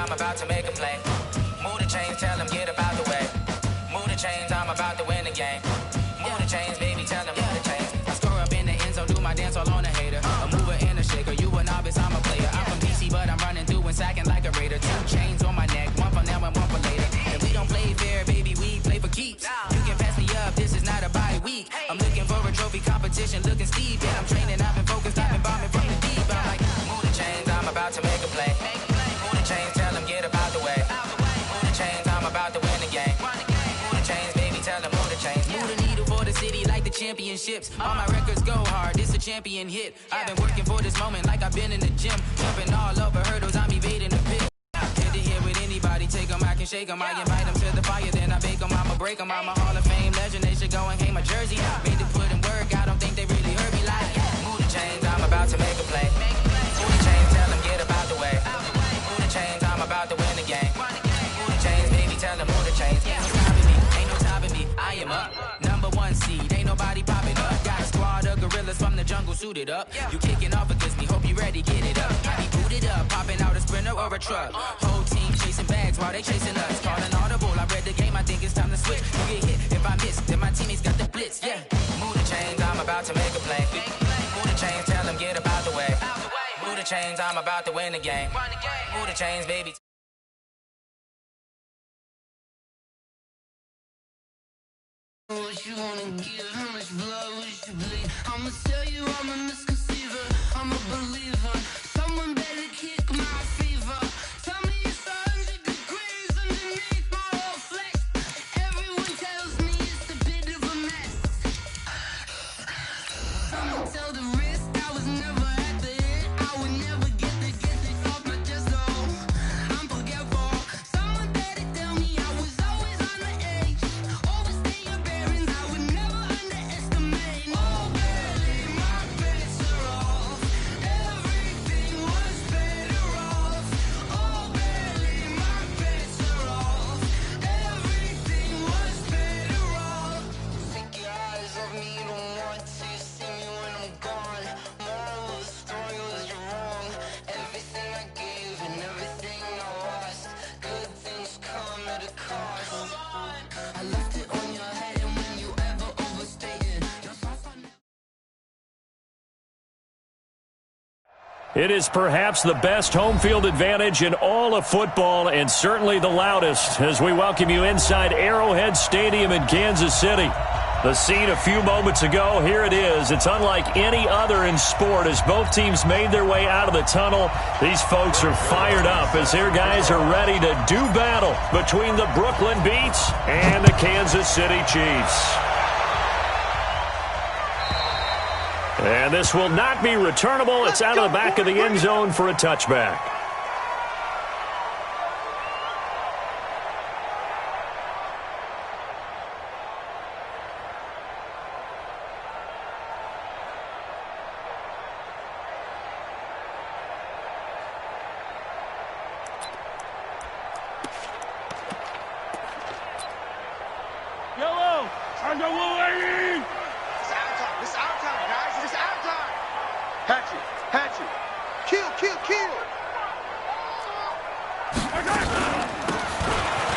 I'm about to make a play. Move the chains, tell them get up out the way. Move the chains, I'm about to win the game. Move the chains, baby, tell them move the chains. I score up in the end zone, do my dance all on a hater. A mover and a shaker, you a novice, I'm a player. I'm from DC, but I'm running through and sacking like a raider. 2 chains on my neck, one for now and one for later. And we don't play fair, baby, we play for keeps. You can pass me up, this is not a bye week. I'm looking for a trophy competition, looking steep. And I'm training, I've been focused, I've been bombing from the deep. I'm like, move the chains, I'm about to make a play. Move the chains, tell them get up out the way. Move the chains, I'm about to win the game. Move the chains, baby, tell them move the chains. Move the needle for the city like the championships. All my records go hard, this a champion hit. I've been working for this moment like I've been in the gym. Jumping all over hurdles, I'm evading the pit. Head to head with anybody, take them, I can shake them. I invite them to the fire, then I bake them, I'ma break them. I'm a Hall of Fame legend, they should go and hang my jersey. Made to put in work, I don't think they really heard me like. Move the chains, I'm about to make a play. Move the chains, tell them get up out the way. Move the chains, I'm about to win the game. Move the chains, baby, tell them move the chains. Ain't no stopping me, ain't no stopping me, I am up. #1 seed, ain't nobody popping up. Got a squad of gorillas from the jungle suited up. You kicking off against me, hope you ready, get it up. I be booted up, popping out a sprinter or a truck. Whole team chasing bags while they chasing us. Calling audible, I read the game, I think it's time to switch. You get hit, if I miss, then my teammates got the blitz, yeah. Move the chains, I'm about to make a play. Move the chains, tell them get up out the way. Move the chains, I'm about to win the game. Move the chains, baby. What you wanna give, how much blood would you bleed? I'ma tell you I'm a misconceiver, I'm a believer. Someone better kick my fever. Tell me it's 100 degrees underneath my whole flesh. Everyone tells me it's a bit of a mess. Someone tell the risk I was never at the end. I would never get it off my chest, though. I'm forgetful. Someone better tell me I was always on the edge. Overstay your bearings, I would never underestimate. Oh, barely, my bets are off. Everything was better off. Oh, barely, my bets are off. Everything was better off. Take your eyes off me, don't want to see me when I'm gone. Moral of the story was you're wrong. Everything I gave and everything I lost. Good things come at a cost. I left it on your head, and when you ever overstay it, your thoughts are never. It is perhaps the best home field advantage in all of football, and certainly the loudest, as we welcome you inside Arrowhead Stadium in Kansas City. The scene a few moments ago, here it is. It's unlike any other in sport as both teams made their way out of the tunnel. These folks are fired up as their guys are ready to do battle between the Brooklyn Beats and the Kansas City Chiefs. And this will not be returnable. It's out of the back of the end zone for a touchback. Yellow, underway! It's our time. It's our time, guys. It's our time. Hatchet, hatchet. Kill, kill, kill.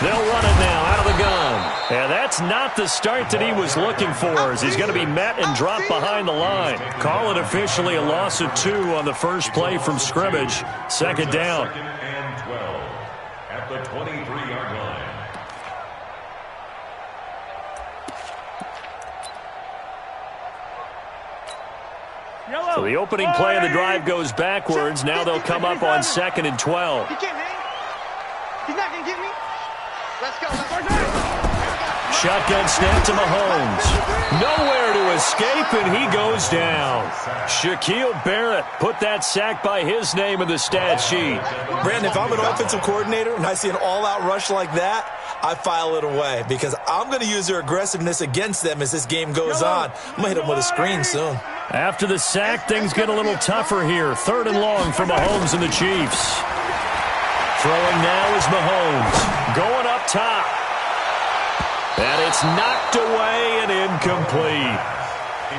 They'll run it now out of the gun. And that's not the start that he was looking for, as he's going to be met and dropped behind the line. Call it officially a loss of 2 on the first play from scrimmage. Second down. Second and 12 at the 23-yard line. So the opening play of the drive goes backwards. Now they'll come up on 2nd and 12. He can't hang. He's not going to get me. Let's go. Shotgun snap to Mahomes. Nowhere to escape, and he goes down. Shaquille Barrett put that sack by his name in the stat sheet. Brandon, if I'm an offensive coordinator and I see an all-out rush like that, I file it away because I'm going to use their aggressiveness against them as this game goes on. I'm going to hit them with a screen soon. After the sack, things get a little tougher here. 3rd and long for Mahomes and the Chiefs. Throwing now is Mahomes. Going up top. And it's knocked away and incomplete.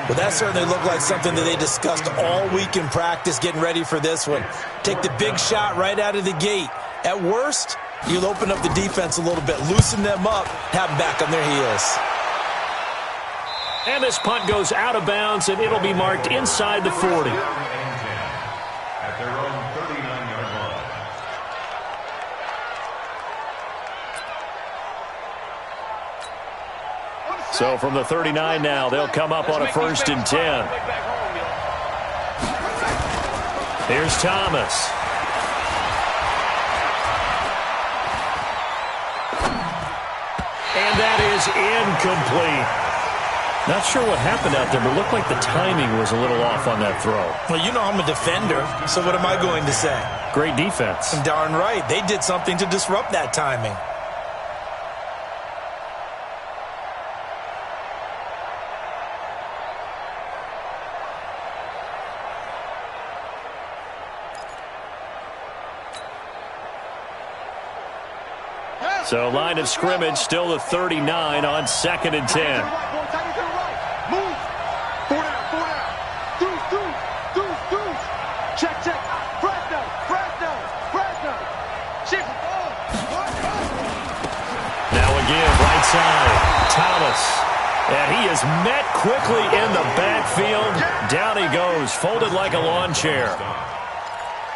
Well, that certainly looked like something that they discussed all week in practice getting ready for this one. Take the big shot right out of the gate. At worst, you'll open up the defense a little bit, loosen them up, have them back on their heels. And this punt goes out of bounds, and it'll be marked inside the 40. At their own 39-yard line. So from the 39 now, they'll come up on a 1st and 10. Here's Thomas. And that is incomplete. Not sure what happened out there, but it looked like the timing was a little off on that throw. Well, you know I'm a defender, so what am I going to say? Great defense. Darn right. They did something to disrupt that timing. So line of scrimmage still the 39 on 2nd and 10. Move. 4 down. Deuce. Check. Fresno. Check. Now again, right side, Thomas. And he is met quickly in the backfield. Down he goes, folded like a lawn chair.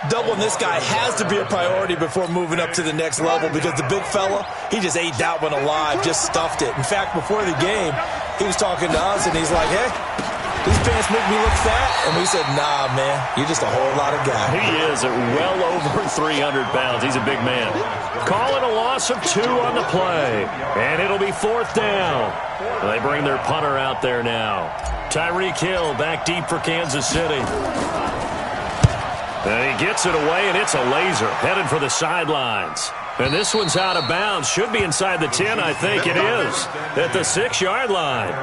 Doubling this guy has to be a priority before moving up to the next level because the big fella, he just ate that one alive, just stuffed it. In fact, before the game, he was talking to us, and he's like, hey, these pants make me look fat? And we said, nah, man, you're just a whole lot of guy. He is at well over 300 pounds. He's a big man. Calling a loss of 2 on the play, and it'll be 4th down. They bring their punter out there now. Tyreek Hill back deep for Kansas City. And he gets it away, and it's a laser headed for the sidelines. And this one's out of bounds. Should be inside the 10, I think it is, at the 6-yard line.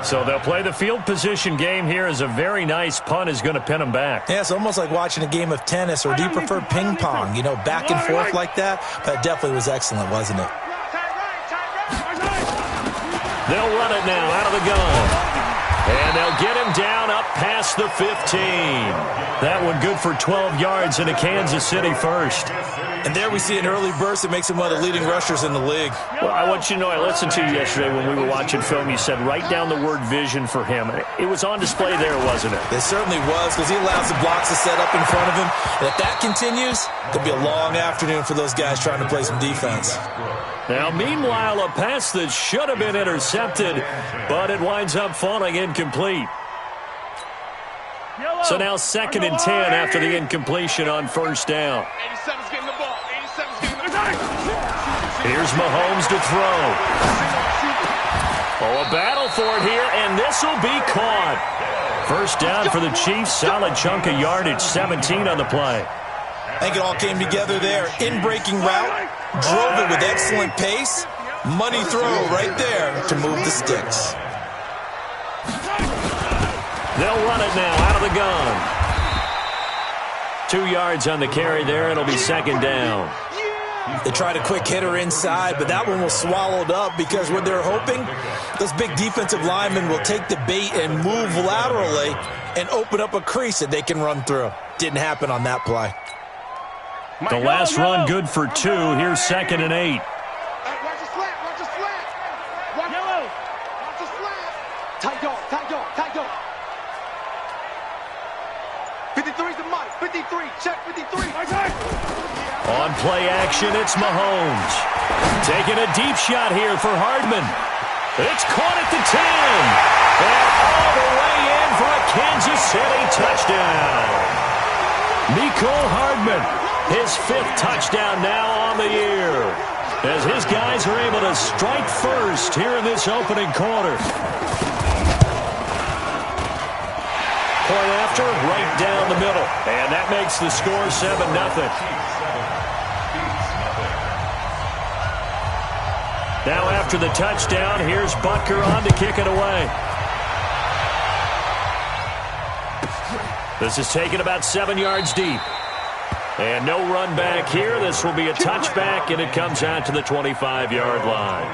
So they'll play the field position game here as a very nice punt is going to pin them back. Yeah, it's almost like watching a game of tennis, or do you prefer ping pong? You know, back and forth like that? That definitely was excellent, wasn't it? They'll run it now out of the gun. And they'll get him down up past the 15. That one good for 12 yards into Kansas City first. And there we see an early burst that makes him one of the leading rushers in the league. Well, I want you to know, I listened to you yesterday when we were watching film. You said write down the word vision for him. It was on display there, wasn't it? It certainly was, because he allows the blocks to set up in front of him. And if that continues, it'll be a long afternoon for those guys trying to play some defense. Now, meanwhile, a pass that should have been intercepted, but it winds up falling incomplete. So now 2nd and 10 after the incompletion on 1st down. 87's getting the ball. 87's getting the ball. Here's Mahomes to throw. Oh, a battle for it here, and this will be caught. 1st down for the Chiefs. Solid chunk of yardage, 17 on the play. I think it all came together there. In-breaking route, drove it with excellent pace. Money throw right there to move the sticks. They'll run it now out of the gun. 2 yards on the carry there. It'll be 2nd down. They tried a quick hitter inside, but that one was swallowed up because what they're hoping, those big defensive linemen will take the bait and move laterally and open up a crease that they can run through. Didn't happen on that play. The last run good for 2. Here's 2nd and 8. Watch the slant. Watch the slant. Tight dog. 53's the mic. 53. Check 53. On play action, it's Mahomes. Taking a deep shot here for Hardman. It's caught at the 10. And all the way in for a Kansas City touchdown. Mecole Hardman, his 5th touchdown now on the year, as his guys are able to strike first here in this opening quarter. Point after, right down the middle. And that makes the score 7-0. Now after the touchdown, here's Butker on to kick it away. This is taken about 7 yards deep. And no run back here. This will be a touchback, and it comes out to the 25-yard line.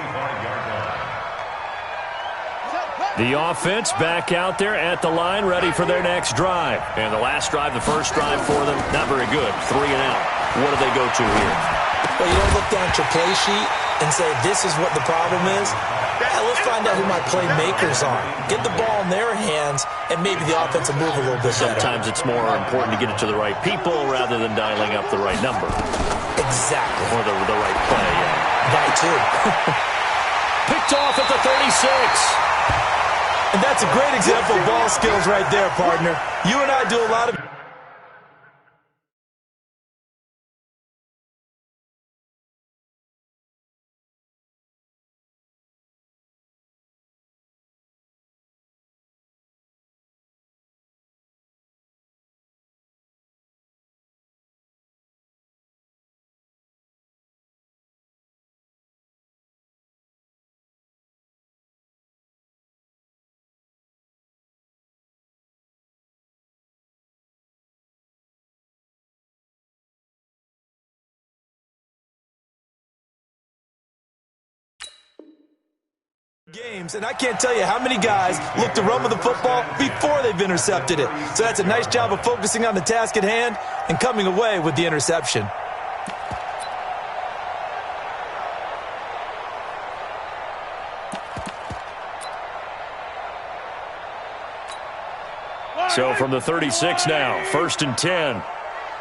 The offense back out there at the line, ready for their next drive. And the last drive, the first drive for them, not very good. 3 and out. What do they go to here? Well, you don't look down at your play sheet and say, this is what the problem is. Yeah, let's find out who my playmakers are. Get the ball in their hands, and maybe the offense will move a little bit better. Sometimes it's more important to get it to the right people rather than dialing up the right number. Exactly. Or the right play, yeah. That, too. Picked off at the 36. And that's a great example of ball skills right there, partner. You and I do a lot of... games, and I can't tell you how many guys look to run with the football before they've intercepted it. So that's a nice job of focusing on the task at hand and coming away with the interception. So from the 36 now, 1st and 10.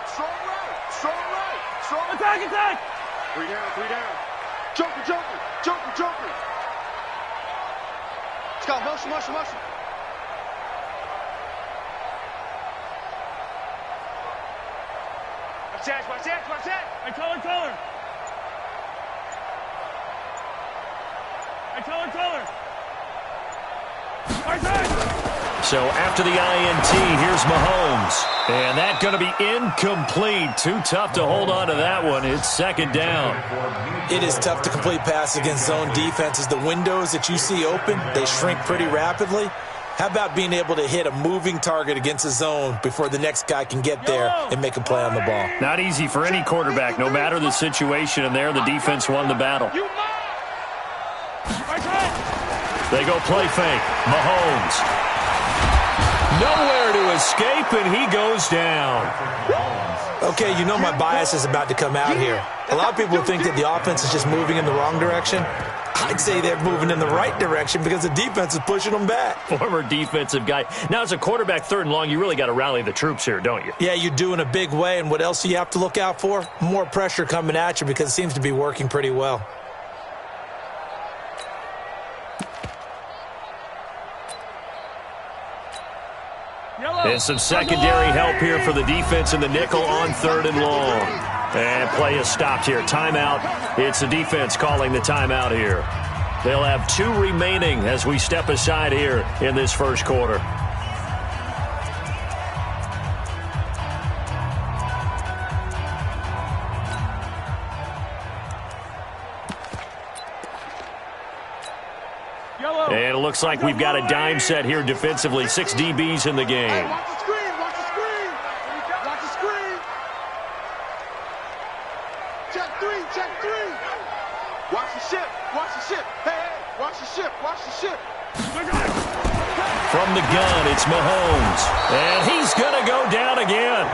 Strong right, strong right, strong Attack, attack! 3 down, 3 down. Joker, joker, joker, joker. Let's go, motion, motion, motion. Watch that, watch that, watch that. Hey, color, color! Hey, color, color! Hard time! So after the INT, here's Mahomes. And that's going to be incomplete. Too tough to hold on to that one. It's 2nd down. It is tough to complete pass against zone defenses. The windows that you see open, they shrink pretty rapidly. How about being able to hit a moving target against a zone before the next guy can get there and make a play on the ball? Not easy for any quarterback, no matter the situation. And there, the defense won the battle. They go play fake. Mahomes. Nowhere to escape, and he goes down. Okay, you know my bias is about to come out here. A lot of people think that the offense is just moving in the wrong direction. I'd say they're moving in the right direction because the defense is pushing them back. Former defensive guy. Now, as a quarterback, 3rd and long, you really got to rally the troops here, don't you? Yeah, you do in a big way, and what else do you have to look out for? More pressure coming at you because it seems to be working pretty well. And some secondary help here for the defense in the nickel on 3rd and long. And play is stopped here. Timeout. It's the defense calling the timeout here. They'll have 2 remaining as we step aside here in this first quarter. And it looks like we've got a dime set here defensively. 6 DBs in the game. Hey, watch the screen, watch the screen. Watch the screen. Check 3, check 3. Watch the ship, watch the ship. Hey, hey, watch the ship, watch the ship. From the gun, it's Mahomes. And he's going to go down again.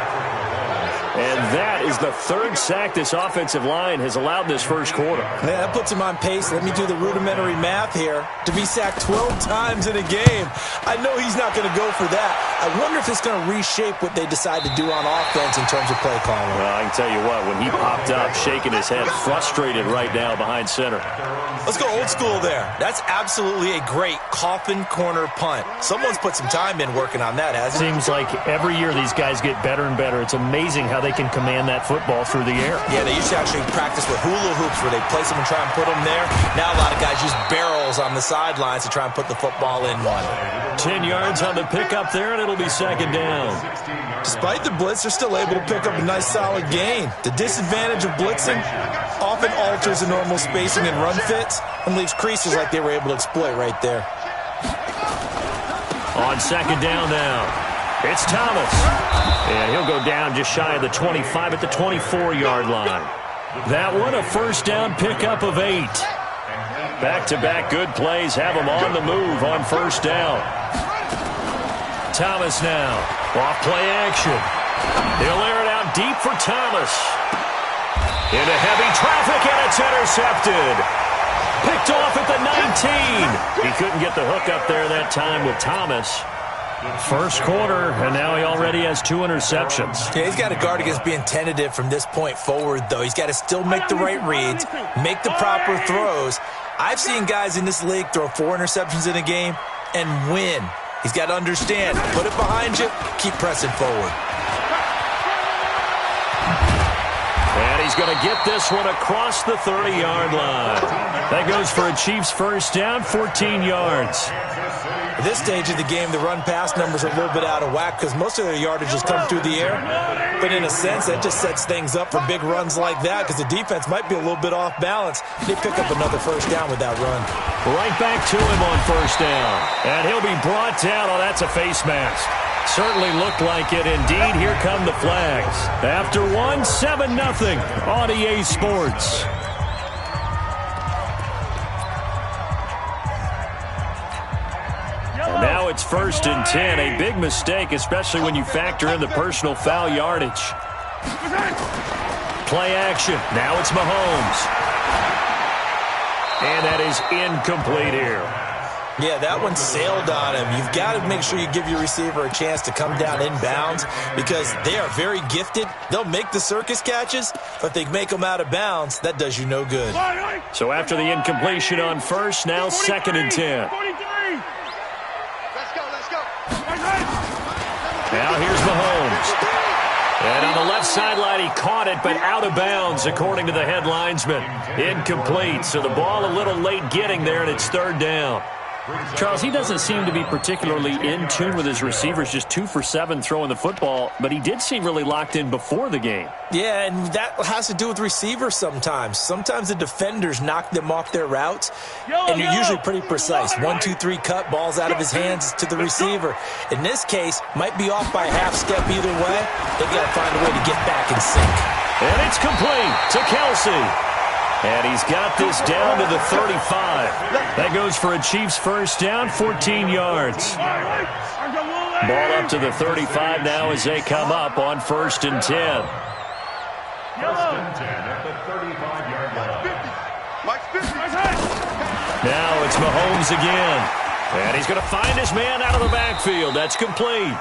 And that is the 3rd sack this offensive line has allowed this first quarter. Yeah, that puts him on pace. Let me do the rudimentary math here. To be sacked 12 times in a game, I know he's not going to go for that. I wonder if it's going to reshape what they decide to do on offense in terms of play calling. Well, I can tell you what, when he popped up, shaking his head, frustrated right now behind center. Let's go old school there. That's absolutely a great coffin corner punt. Someone's put some time in working on that, hasn't it? Seems like every year these guys get better and better. It's amazing how they can command that football through the air. Yeah, they used to actually practice with hula hoops where they place them and try and put them there. Now a lot of guys use barrels on the sidelines to try and put the football in one. 10 yards on the pickup there, and it'll be 2nd down. Despite the blitz, they're still able to pick up a nice solid gain. The disadvantage of blitzing often alters the normal spacing and run fits and leaves creases like they were able to exploit right there. On 2nd down now. It's Thomas. And he'll go down just shy of the 25 at the 24-yard line. That one, a 1st down pickup of 8. Back-to-back good plays have him on the move on first down. Thomas now. Off play action. He'll air it out deep for Thomas. Into heavy traffic, and it's intercepted. Picked off at the 19. He couldn't get the hook up there that time with Thomas. First quarter, and now he already has 2 interceptions. Yeah, he's got to guard against being tentative from this point forward, though. He's got to still make the right reads, make the proper throws. I've seen guys in this league throw 4 interceptions in a game and win. He's got to understand, put it behind you, keep pressing forward. And he's going to get this one across the 30-yard line. That goes for a Chiefs first down, 14 yards. At this stage of the game, the run-pass numbers are a little bit out of whack because most of their yardage has come through the air. But in a sense, that just sets things up for big runs like that because the defense might be a little bit off balance. They pick up another first down with that run. Right back to him on first down. And he'll be brought down. Oh, that's a face mask. Certainly looked like it. Indeed, here come the flags. After 7-0 on EA Sports. And now it's 1st and 10. A big mistake, especially when you factor in the personal foul yardage. Play action. Now it's Mahomes. And that is incomplete here. Yeah, that one sailed on him. You've got to make sure you give your receiver a chance to come down inbounds because they are very gifted. They'll make the circus catches, but if they make them out of bounds, that does you no good. So after the incompletion on first, now 2nd and 10. Let's go. Now here's Mahomes. And on the left sideline, he caught it, but out of bounds, according to the head linesman. Incomplete, so the ball a little late getting there, and it's 3rd down. Charles, he doesn't seem to be particularly in tune with his receivers, just 2 for 7 throwing the football, but he did seem really locked in before the game. Yeah, and that has to do with receivers sometimes. Sometimes the defenders knock them off their routes, and you're usually pretty precise. 1, 2, 3 cut, balls out of his hands to the receiver. In this case, might be off by a half step either way. They've got to find a way to get back in sync. And it's complete to Kelsey. And he's got this down to the 35. That goes for a Chiefs first down, 14 yards. Ball up to the 35 now as they come up on 1st and 10. 1st and 10 at the 35-yard line. Now it's Mahomes again. And he's going to find his man out of the backfield. That's complete.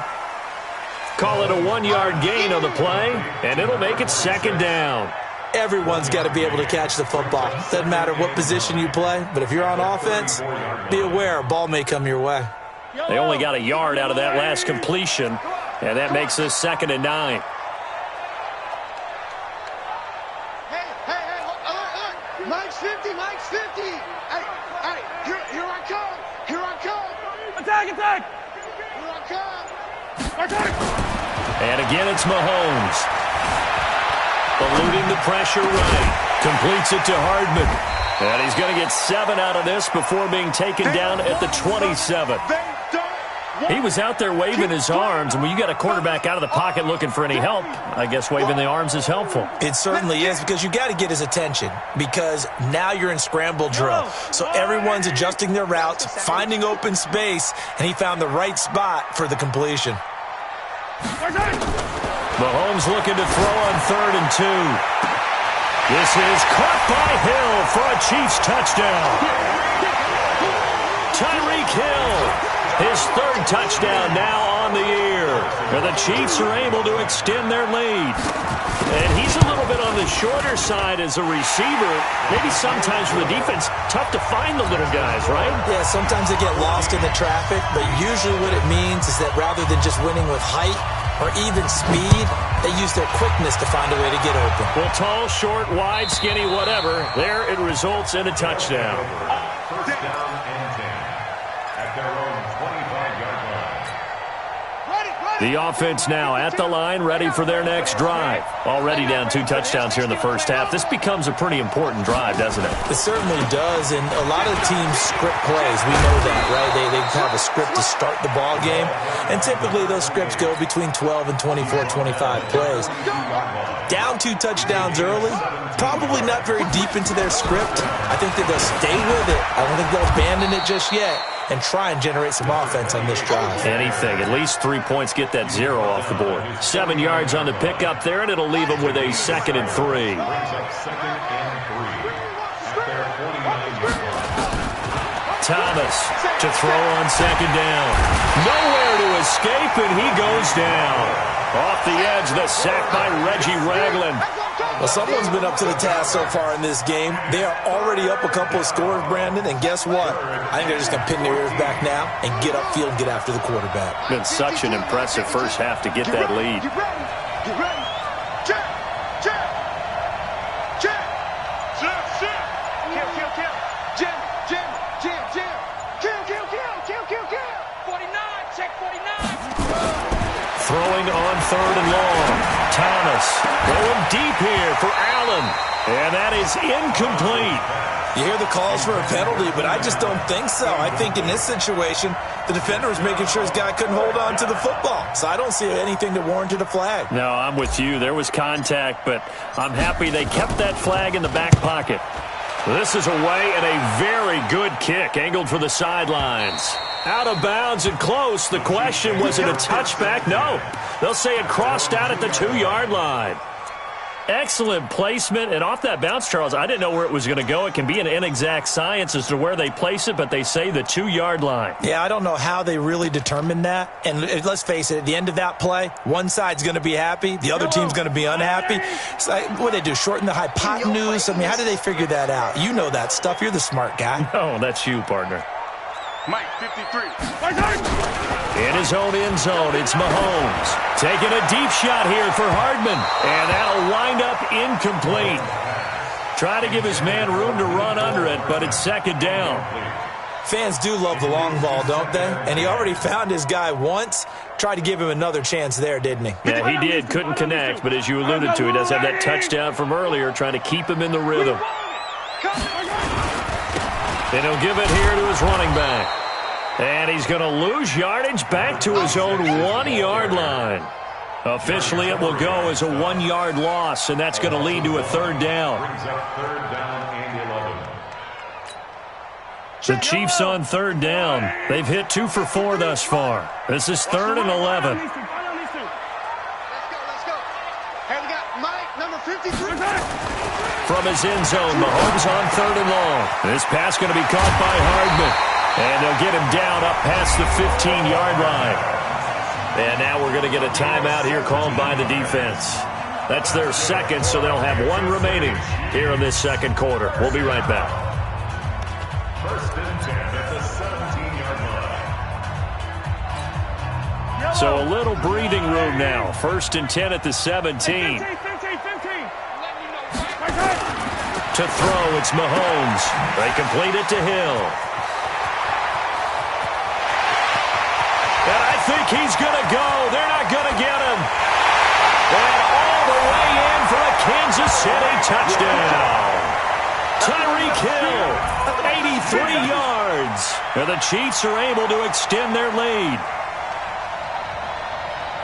Call it a 1-yard gain on the play, and it'll make it 2nd down. Everyone's got to be able to catch the football. Doesn't matter what position you play, but if you're on offense, be aware a ball may come your way. They only got a yard out of that last completion, and that makes this 2nd and 9. Hey, Mike's 50. Hey, here I come. Attack! Here I come. And again, it's Mahomes. Eluding the pressure right. Completes it to Hardman. And he's going to get 7 out of this before being taken down at the 27. He was out there waving his arms, and when you got a quarterback out of the pocket looking for any help, I guess waving the arms is helpful. It certainly is because you got to get his attention because now you're in scramble drill. So everyone's adjusting their routes, finding open space, and he found the right spot for the completion. Mahomes looking to throw on 3rd and 2. This is caught by Hill for a Chiefs touchdown. Tyreek Hill, his 3rd touchdown now on the year. And the Chiefs are able to extend their lead. And he's a little bit on the shorter side as a receiver. Maybe sometimes for the defense, tough to find the little guys, right? Yeah, sometimes they get lost in the traffic, but usually what it means is that rather than just winning with height or even speed, they use their quickness to find a way to get open. Well, tall, short, wide, skinny, whatever, there it results in a touchdown. First down and 10 at their own 25-yard line. The offense now at the line, ready for their next drive. Already down 2 touchdowns here in the first half. This becomes a pretty important drive, doesn't it? It certainly does, and a lot of teams script plays. We know that, right? They have a script to start the ball game, and typically those scripts go between 12 and 24, 25 plays. Down 2 touchdowns early, probably not very deep into their script. I think that they'll stay with it. I don't think they'll abandon it just yet and try and generate some offense on this drive. Anything. At least 3 points, get that 0 off the board. 7 yards on the pickup there, and it'll leave them with a 2nd and 3. Thomas to throw on 2nd down. Nowhere to escape, and he goes down. Off the edge, the sack by Reggie Ragland. Well, someone's been up to the task so far in this game. They are already up a couple of scores, Brandon, and guess what? I think they're just going to pin their ears back now and get upfield and get after the quarterback. Been such an impressive first half to get that lead. Get ready. Get ready. Check. Check. Check. Check. Check. Kill, kill, kill. Jim, Jim, Jim, Jim. Kill, kill, kill, kill, kill, kill. 49. Check 49. Throwing on 3rd and long. Thomas going deep here for Allen. And that is incomplete. You hear the calls for a penalty, but I just don't think so. I think in this situation, the defender was making sure his guy couldn't hold on to the football. So I don't see anything that warranted a flag. No, I'm with you. There was contact, but I'm happy they kept that flag in the back pocket. This is away and a very good kick, angled for the sidelines. Out of bounds and close. The question, was it a touchback? No. They'll say it crossed out at the 2-yard line. Excellent placement, and off that bounce, Charles, I didn't know where it was going to go. It can be an inexact science as to where they place it, but they say the 2-yard line. Yeah, I don't know how they really determined that. And let's face it, at the end of that play, one side's going to be happy, the other team's going to be unhappy. It's like, what do they do, shorten the hypotenuse? I mean, how do they figure that out? You know that stuff. You're the smart guy. Oh, that's you, partner. Mike, 53. In his own end zone, it's Mahomes. Taking a deep shot here for Hardman. And that'll wind up incomplete. Try to give his man room to run under it, but it's 2nd down. Fans do love the long ball, don't they? And he already found his guy once. Tried to give him another chance there, didn't he? Yeah, he did. Couldn't connect, but as you alluded to, he does have that touchdown from earlier, trying to keep him in the rhythm. And he'll give it here to his running back. And he's going to lose yardage back to his own 1-yard line. Officially, it will go as a 1-yard loss, and that's going to lead to a 3rd down. The Chiefs on 3rd down. They've hit 2 for 4 thus far. This is 3rd and 11. Let's go. Hey, we got Mike, number 53. From his end zone, Mahomes on 3rd and long. This pass going to be caught by Hardman. And they'll get him down up past the 15-yard line. And now we're going to get a timeout here called by the defense. That's their 2nd, so they'll have 1 remaining here in this 2nd quarter. We'll be right back. 1st and 10 at the 17-yard line. So a little breathing room now. 1st and 10 at the 17. 15. To throw, it's Mahomes. They complete it to Hill. And I think he's going to go. They're not going to get him. And all the way in for a Kansas City touchdown. Tyreek Hill, 83 yards. And the Chiefs are able to extend their lead.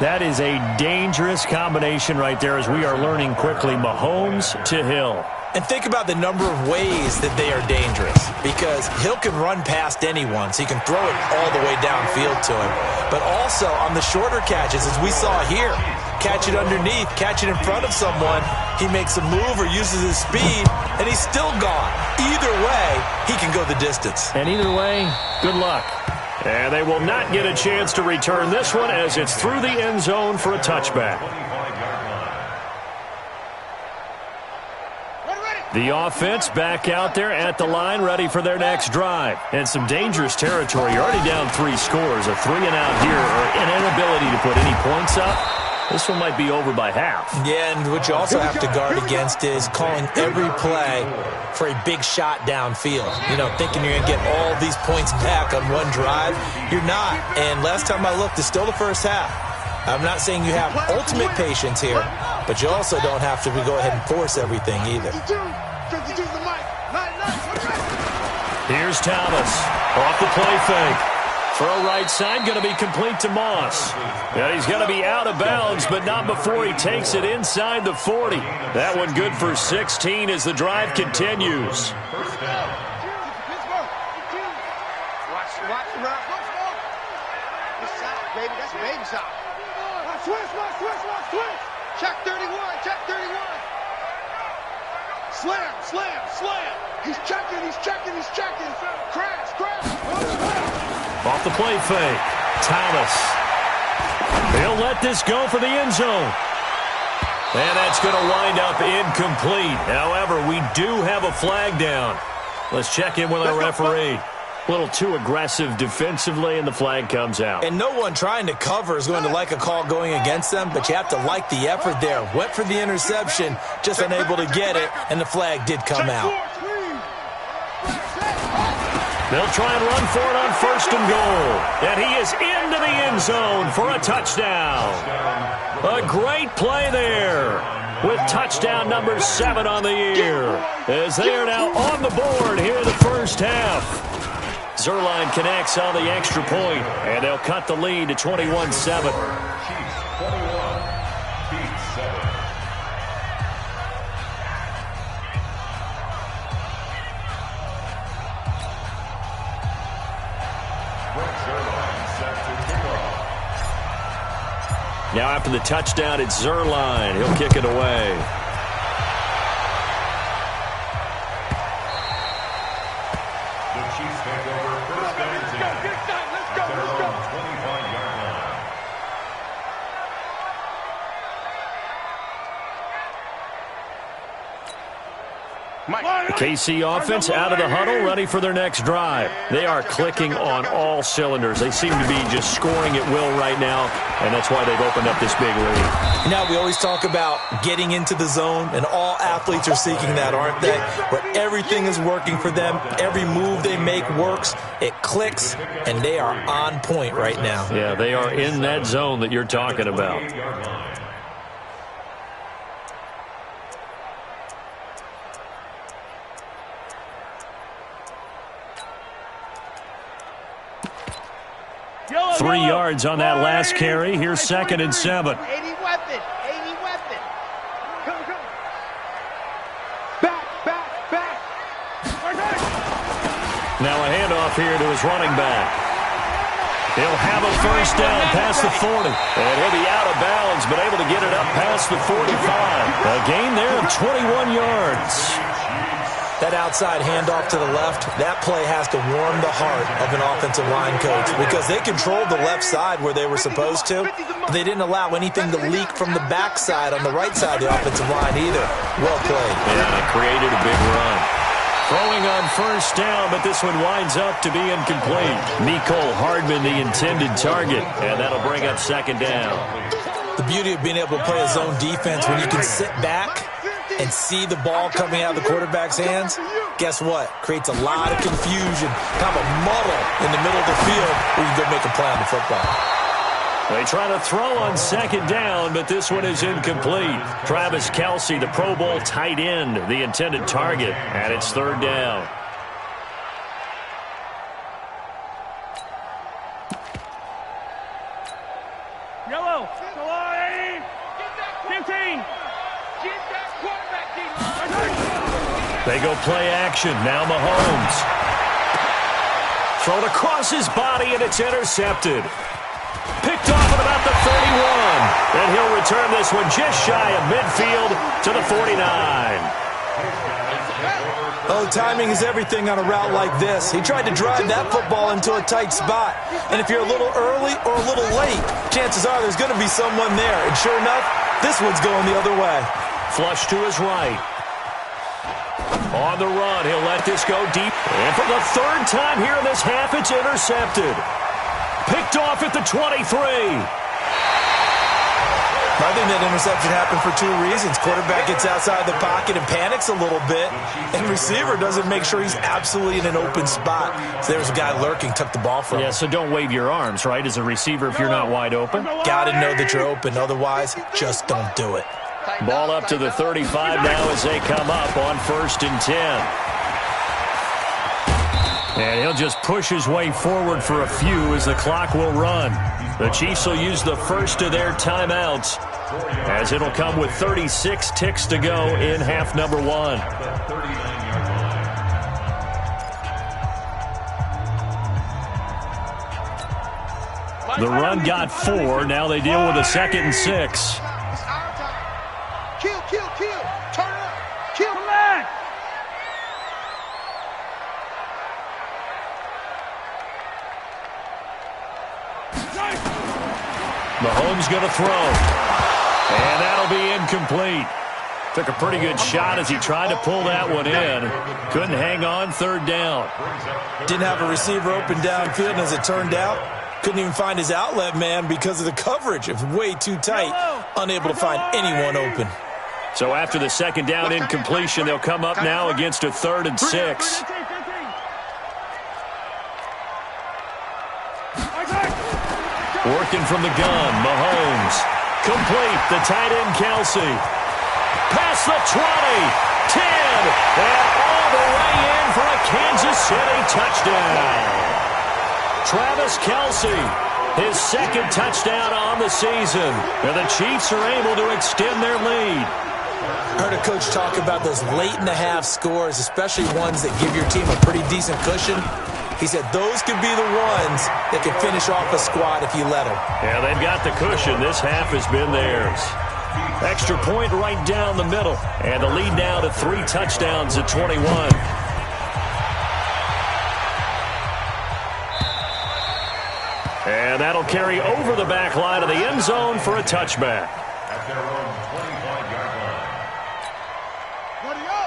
That is a dangerous combination right there as we are learning quickly. Mahomes to Hill. And think about the number of ways that they are dangerous, because Hill can run past anyone, so he can throw it all the way downfield to him. But also on the shorter catches, as we saw here, catch it underneath, catch it in front of someone, he makes a move or uses his speed, and he's still gone. Either way, he can go the distance. And either way, good luck. And they will not get a chance to return this one as it's through the end zone for a touchback. The offense back out there at the line, ready for their next drive. And some dangerous territory. You're already down 3 scores. A 3-and-out here, or an inability to put any points up. This one might be over by half. Yeah, and what you also have to guard against is calling every play for a big shot downfield. You know, thinking you're going to get all these points back on one drive. You're not. And last time I looked, it's still the first half. I'm not saying you have ultimate patience here, but you also don't have to go ahead and force everything either. Here's Thomas. Off the play fake. Throw right side, going to be complete to Moss. And he's going to be out of bounds, but not before he takes it inside the 40. That one good for 16 as the drive continues. Baby, that's baby shot. Switch. Check 31. Slam. He's checking. Crash. Off the play fake. Thomas. He'll let this go for the end zone. And that's going to wind up incomplete. However, we do have a flag down. Let's check in with our referee. A little too aggressive defensively, and the flag comes out. And no one trying to cover is going to like a call going against them, but you have to like the effort there. Went for the interception, just unable to get it, and the flag did come out. They'll try and run for it on 1st and goal. And he is into the end zone for a touchdown. A great play there with touchdown number 7 on the year, as they are now on the board here in the first half. Zerline connects on the extra point, and they'll cut the lead to 21-7. Now after the touchdown, it's Zerline. He'll kick it away. The KC offense out of the huddle, ready for their next drive. They are clicking on all cylinders. They seem to be just scoring at will right now, and that's why they've opened up this big lead. Now, we always talk about getting into the zone, and all athletes are seeking that, aren't they? Where everything is working for them, every move they make works, it clicks, and they are on point right now. Yeah, they are in that zone that you're talking about. Yellow, 3 yellow. yards on that last carry. Here's 2nd and 7. 80 weapon. Come. Back. Now a handoff here to his running back. He'll have a first down past the 40. And he'll be out of bounds, but able to get it up past the 45. A gain there of 21 yards. That outside handoff to the left, that play has to warm the heart of an offensive line coach because they controlled the left side where they were supposed to, but they didn't allow anything to leak from the backside on the right side of the offensive line either. Well played. Yeah, created a big run. Throwing on first down, but this one winds up to be incomplete. Nicole Hardman, the intended target, and that'll bring up 2nd down. The beauty of being able to play a zone defense when you can sit back and see the ball coming out of the quarterback's hands, guess what? Creates a lot of confusion, kind of a muddle in the middle of the field where you can go make a play on the football. They try to throw on 2nd down, but this one is incomplete. Travis Kelce, the Pro Bowl tight end, the intended target, and it's 3rd down. Yellow. 15. They go play action. Now Mahomes. Thrown across his body, and it's intercepted. Picked off at about the 31. And he'll return this one just shy of midfield to the 49. Oh, timing is everything on a route like this. He tried to drive that football into a tight spot. And if you're a little early or a little late, chances are there's going to be someone there. And sure enough, this one's going the other way. Flush to his right. On the run, he'll let this go deep. And for the 3rd time here in this half, it's intercepted. Picked off at the 23. I think that interception happened for 2 reasons. Quarterback gets outside the pocket and panics a little bit, and receiver doesn't make sure he's absolutely in an open spot. So there's a guy lurking, took the ball from him. Yeah, so don't wave your arms, right, as a receiver if you're not wide open. Got to know that you're open. Otherwise, just don't do it. Ball up to the 35 now as they come up on 1st and 10. And he'll just push his way forward for a few as the clock will run. The Chiefs will use the first of their timeouts as it'll come with 36 ticks to go in half number 1. The run got 4. Now they deal with a 2nd and 6. Kill, kill, kill. Turn up. Kill. Come back. Mahomes going to throw. And that'll be incomplete. Took a pretty good shot as he tried to pull that one in. Couldn't hang on 3rd down. Didn't have a receiver open downfield, and as it turned out, couldn't even find his outlet man because of the coverage. It was way too tight. Unable to find anyone open. So after the 2nd down incompletion, they'll come up now against a 3rd and 6. Working from the gun, Mahomes. Complete, the tight end, Kelsey. Past the 20, 10, and all the way in for a Kansas City touchdown. Travis Kelsey, his 2nd touchdown on the season. And the Chiefs are able to extend their lead. Heard a coach talk about those late-in-the-half scores, especially ones that give your team a pretty decent cushion. He said those could be the ones that can finish off a squad if you let them. Yeah, they've got the cushion. This half has been theirs. Extra point right down the middle. And the lead now to 3 touchdowns at 21. And that'll carry over the back line of the end zone for a touchback. At their own 25-yard line.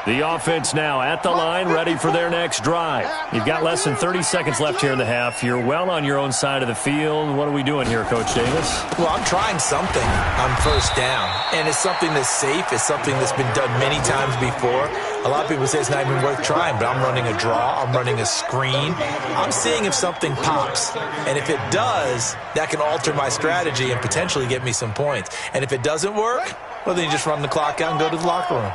The offense now at the line, ready for their next drive. You've got less than 30 seconds left here in the half. You're well on your own side of the field. What are we doing here, Coach Davis? Well, I'm trying something on 1st down, and it's something that's safe. It's something that's been done many times before. A lot of people say it's not even worth trying, but I'm running a draw. I'm running a screen. I'm seeing if something pops, and if it does, that can alter my strategy and potentially get me some points. And if it doesn't work, well, then you just run the clock out and go to the locker room.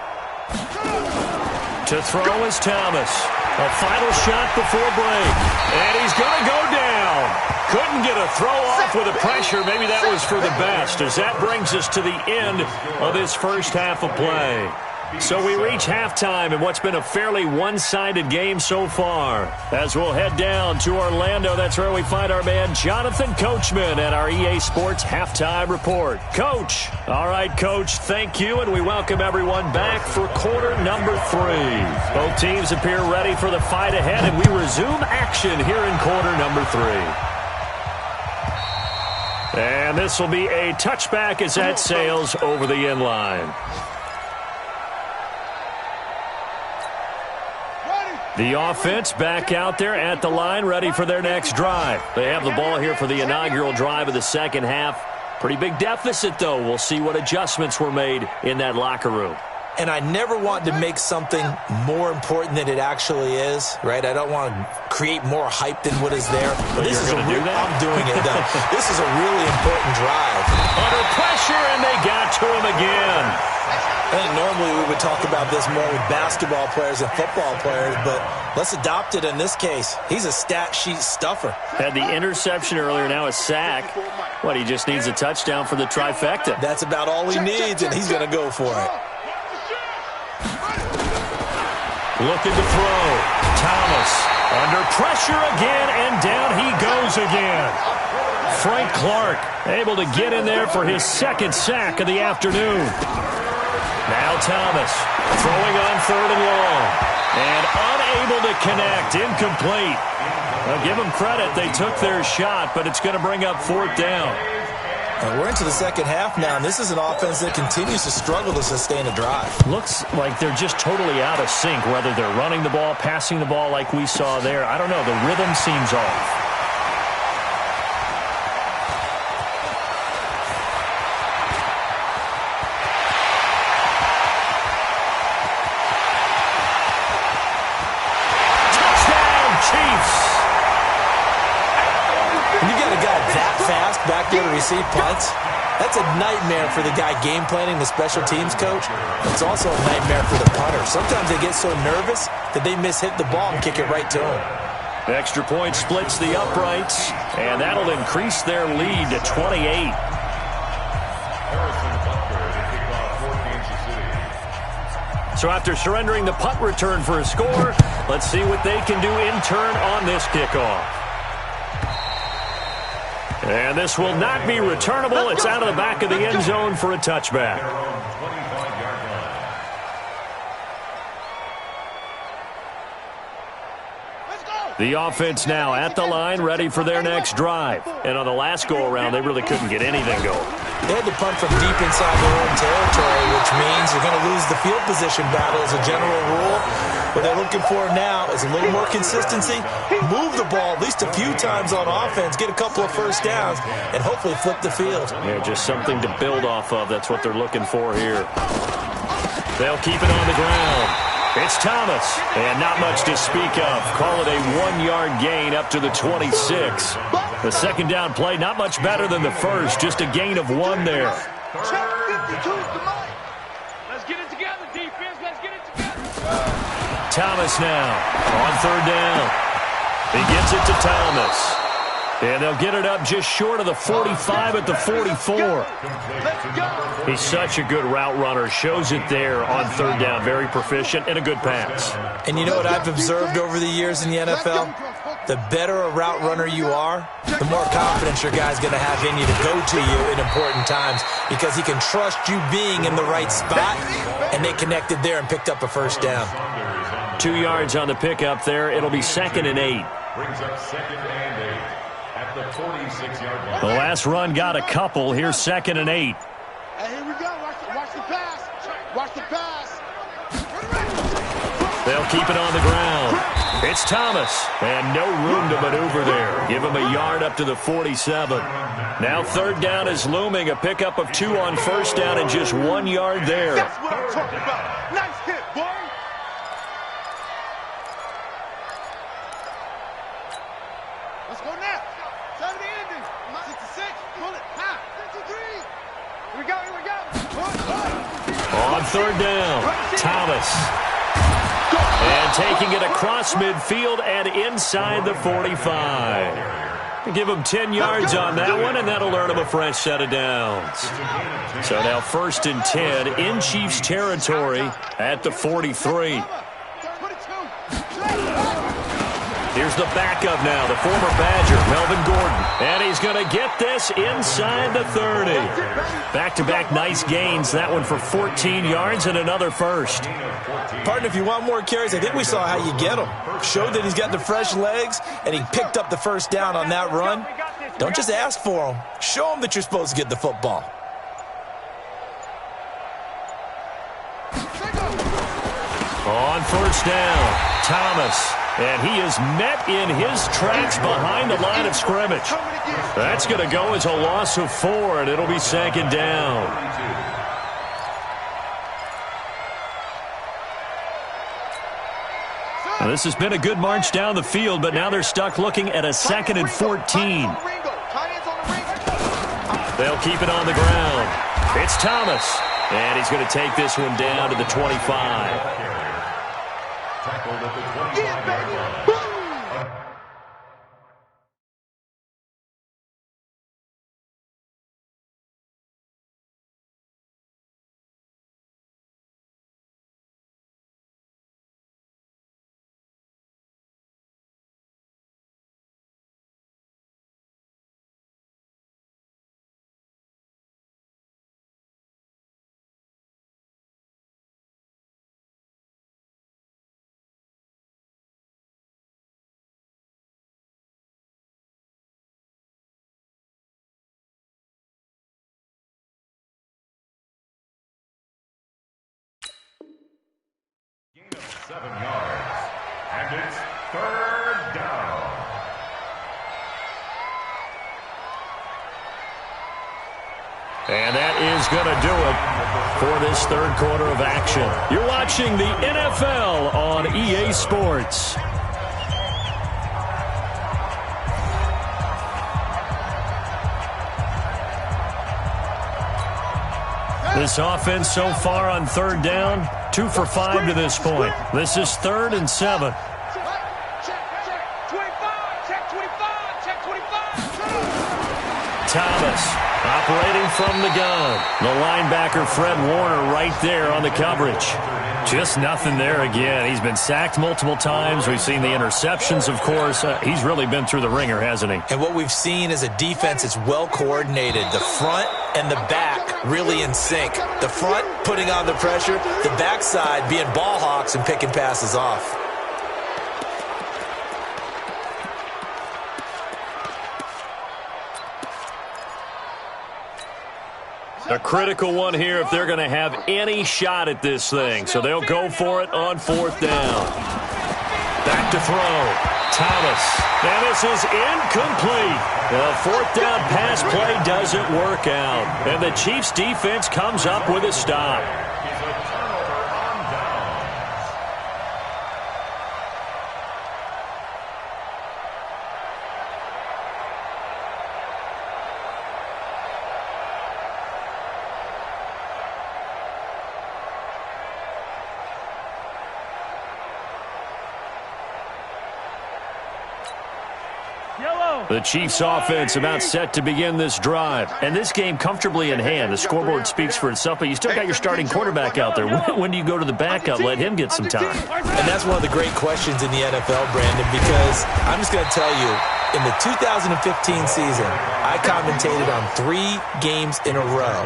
To throw is Thomas. A final shot before break. And he's going to go down. Couldn't get a throw off with the pressure. Maybe that was for the best, as that brings us to the end of this first half of play. So we reach halftime in what's been a fairly one-sided game so far. As we'll head down to Orlando, that's where we find our man Jonathan Coachman at our EA Sports Halftime Report. Coach. All right, Coach, thank you, and we welcome everyone back for quarter number 3. Both teams appear ready for the fight ahead, and we resume action here in quarter number 3. And this will be a touchback as that sails over the end line. The offense back out there at the line, ready for their next drive. They have the ball here for the inaugural drive of the second half. Pretty big deficit, though. We'll see what adjustments were made in that locker room. And I never want to make something more important than it actually is, right? I don't want to create more hype than what is there. But this is do that? I'm doing it, though. This is a really important drive. Under pressure, and they got to him again. I think normally we would talk about this more with basketball players and football players, but let's adopt it in this case. He's a stat sheet stuffer. Had the interception earlier, now a sack. What, he just needs a touchdown for the trifecta. That's about all he needs, and he's going to go for it. Looking to throw. Thomas under pressure again, and down he goes again. Frank Clark able to get in there for his 2nd sack of the afternoon. Now Thomas throwing on 3rd and long. And unable to connect. Incomplete. Well, give them credit. They took their shot, but it's going to bring up 4th down. We're into the second half now, and this is an offense that continues to struggle to sustain a drive. Looks like they're just totally out of sync, whether they're running the ball, passing the ball like we saw there. I don't know. The rhythm seems off. we see punts. That's a nightmare for the guy game planning, the special teams coach. It's also a nightmare for the punter. Sometimes they get so nervous that they mishit the ball and kick it right to him. Extra point splits the uprights, and that'll increase their lead to 28. So after surrendering the punt return for a score, let's see what they can do in turn on this kickoff. And this will not be returnable. It's out of the back of the end zone for a touchback. The offense now at the line, ready for their next drive. And on the last go-around, they really couldn't get anything going. They had to punt from deep inside their own territory, which means you're going to lose the field position battle as a general rule. What they're looking for now is a little more consistency, move the ball at least a few times on offense, get a couple of first downs, and hopefully flip the field. Yeah, just something to build off of. That's what they're looking for here. They'll keep it on the ground. It's Thomas, and not much to speak of. Call it a 1-yard gain up to the 26. The second down play, not much better than the first, just a gain of 1 there. Let's get it together, defense. Let's get it together. Thomas now on third down. He gets it to Thomas. And they'll get it up just short of the 45 at the 44. He's such a good route runner. Shows it there on third down. Very proficient and a good pass. And you know what I've observed over the years in the NFL? The better a route runner you are, the more confidence your guy's going to have in you to go to you in important times because he can trust you being in the right spot, and they connected there and picked up a first down. 2 yards on the pickup there. It'll be 2nd and 8. Brings up 2nd and 8 at the 46-yard line. The last run got a couple. Here's 2nd and 8. Hey, here we go. Watch the pass. Watch the pass. They'll keep it on the ground. It's Thomas, and no room to maneuver there. Give him a yard up to the 47. Now third down is looming. A pickup of 2 on first down and just 1 yard there. That's what I'm talking about. Nice hit, boy. Let's go now. Turn the ending. 66. Pull it. High. 53. Here we go. Here we go. On third down, Thomas. And taking it across midfield and inside the 45. Give him 10 yards on that one, and that'll earn him a fresh set of downs. So now 1st and 10 in Chiefs territory at the 43. Here's the backup now, the former Badger, Melvin Gordon. And he's going to get this inside the 30. Back-to-back nice gains. That one for 14 yards and another first. Partner, if you want more carries, I think we saw how you get them. Showed that he's got the fresh legs, and he picked up the first down on that run. Don't just ask for them. Show them that you're supposed to get the football. On first down, Thomas. And he is met in his tracks behind the line of scrimmage. That's going to go as a loss of 4, and it'll be 2nd down. Now, this has been a good march down the field, but now they're stuck looking at a 2nd and 14. They'll keep it on the ground. It's Thomas, and he's going to take this one down to the 25. Tackled at the 25-yard line. Gain of 7 yards, and it's 3rd down. And that is going to do it for this third quarter of action. You're watching the NFL on EA Sports. This offense so far on third down, 2 for 5 to this point. This is 3rd and 7. Thomas operating from the gun. The linebacker, Fred Warner, right there on the coverage. Just nothing there again. He's been sacked multiple times. We've seen the interceptions, of course. He's really been through the ringer, hasn't he? And what we've seen is a defense that's well coordinated. The front and the back really in sync. The front putting on the pressure, the backside being ball hawks and picking passes off. A critical one here if they're going to have any shot at this thing. So they'll go for it on 4th down. Back to throw. Thomas. And this is incomplete. The 4th down pass play doesn't work out. And the Chiefs defense comes up with a stop. The Chiefs offense about set to begin this drive. And this game comfortably in hand. The scoreboard speaks for itself, but you still got your starting quarterback out there. When do you go to the backup? Let him get some time. And that's one of the great questions in the NFL, Brandon, because I'm just going to tell you, in the 2015 season, I commentated on 3 games in a row.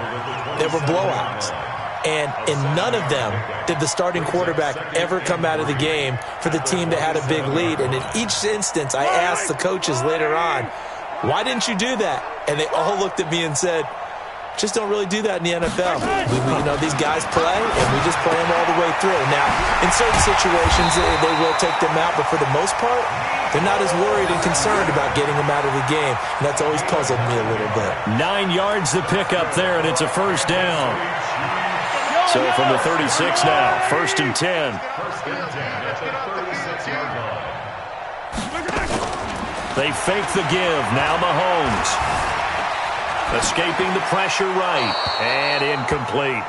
There were blowouts. And in none of them did the starting quarterback ever come out of the game for the team that had a big lead. And in each instance, I asked the coaches later on, why didn't you do that? And they all looked at me and said, just don't really do that in the NFL. These guys play, and we just play them all the way through. Now, in certain situations, they will take them out, but for the most part, they're not as worried and concerned about getting them out of the game. And that's always puzzled me a little bit. 9 yards to pick up there, and it's a 1st down. So from the 36 now, 1st and 10. They fake the give. Now Mahomes. Escaping the pressure right. And incomplete.